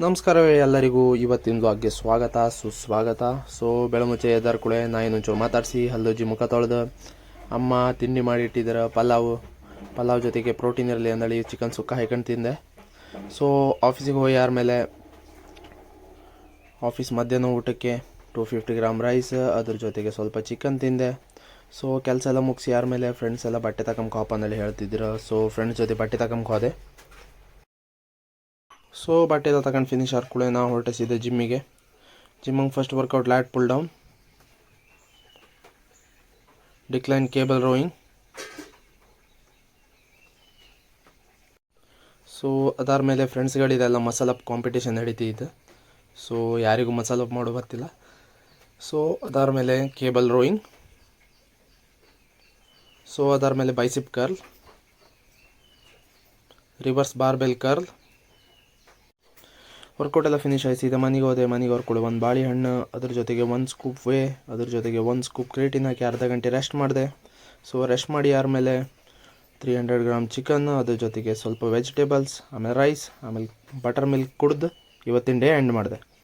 ನಮಸ್ಕಾರವೇ ಎಲ್ಲರಿಗೂ. ಇವತ್ತಿನ ವ್ಲಾಗ್ಗೆ ಸ್ವಾಗತ ಸುಸ್ವಾಗತ. ಬೆಳಮುಚ್ಚೆ ಎದ್ದಾರ ಕೂಳೆ ನಾಯಿನೊಂಚೂರು ಮಾತಾಡಿಸಿ ಹಲ್ಲುಜ್ಜಿ ಮುಖ ತೊಳೆದು ಅಮ್ಮ ತಿಂಡಿ ಮಾಡಿ ಇಟ್ಟಿದ್ದಾರೆ. ಪಲಾವ್ ಜೊತೆಗೆ ಪ್ರೋಟೀನ್ ಇರಲಿ ಅಂದಳಿ ಚಿಕನ್ ಸುಕ್ಕ ಹಾಕೊಂಡು ತಿಂದೆ. ಆಫೀಸಿಗೆ ಹೋಗಿ ಆದಮೇಲೆ ಆಫೀಸ್ ಮಧ್ಯಾಹ್ನ ಊಟಕ್ಕೆ 250 ಗ್ರಾಮ್ ರೈಸ್, ಅದ್ರ ಜೊತೆಗೆ ಸ್ವಲ್ಪ ಚಿಕನ್ ತಿಂದೆ. ಕೆಲಸ ಎಲ್ಲ ಮುಗಿಸಿ ಆದಮೇಲೆ ಫ್ರೆಂಡ್ಸ್ ಎಲ್ಲ ಬಟ್ಟೆ ತಗೊಂಬ ಅಂದೇಳಿ ಹೇಳ್ತಿದ್ರು. ಫ್ರೆಂಡ್ಸ್ ಜೊತೆ ಬಟ್ಟೆ ತಗೊಂಬ ಹೋದೆ. ಬಟ್ಟೆ ಎಲ್ಲ ತಗೊಂಡು ಫಿನಿಶ್ ಆದ್ಕೂಳೆ ನಾವು ಹೊರಟಿಸಿದ್ದೆ ಜಿಮ್ಮಿಗೆ. First workout lat pull down, decline cable rowing. ಅದಾದಮೇಲೆ ಫ್ರೆಂಡ್ಸ್ಗಳಿದೆಲ್ಲ ಮಸಾಲ್ ಅಪ್ ಕಾಂಪಿಟೇಷನ್ ನಡೀತಿತ್ತು. ಯಾರಿಗೂ ಮಸಾಲ್ ಅಪ್ ಮಾಡೋ ಗೊತ್ತಿಲ್ಲ. ಅದಾದಮೇಲೆ ಕೇಬಲ್ ರೋಯಿಂಗ್. ಅದಾದಮೇಲೆ bicep curl, reverse barbell curl. Workout ಎಲ್ಲ ಫಿನಿಶ್ ಆಯಿತು. ಸೀದಾ ಮನೆಗೆ ಹೋದೆ. ಮನೆಗೆ ಹೊರ್ಕೊಳ್ಳಿ ಒಂದು ಬಾಳೆಹಣ್ಣು, ಅದ್ರ ಜೊತೆಗೆ 1 ಸ್ಕೂಪ್ ವೇ, ಅದ್ರ ಜೊತೆಗೆ 1 ಸ್ಕೂಪ್ ಕ್ರೇಟಿನ್ ಹಾಕಿ ಅರ್ಧ ಗಂಟೆ ರೆಸ್ಟ್ ಮಾಡಿದೆ. ರೆಸ್ಟ್ ಮಾಡಿ ಆದಮೇಲೆ 300 ಗ್ರಾಮ್ ಚಿಕನ್, ಅದ್ರ ಜೊತೆಗೆ ಸ್ವಲ್ಪ ವೆಜಿಟೇಬಲ್ಸ್, ಆಮೇಲೆ ರೈಸ್, ಆಮೇಲೆ ಬಟರ್ ಮಿಲ್ಕ್ ಕುಡ್ದು ಇವತ್ತಿನ ಡೇ ಎಂಡ್ ಮಾಡಿದೆ.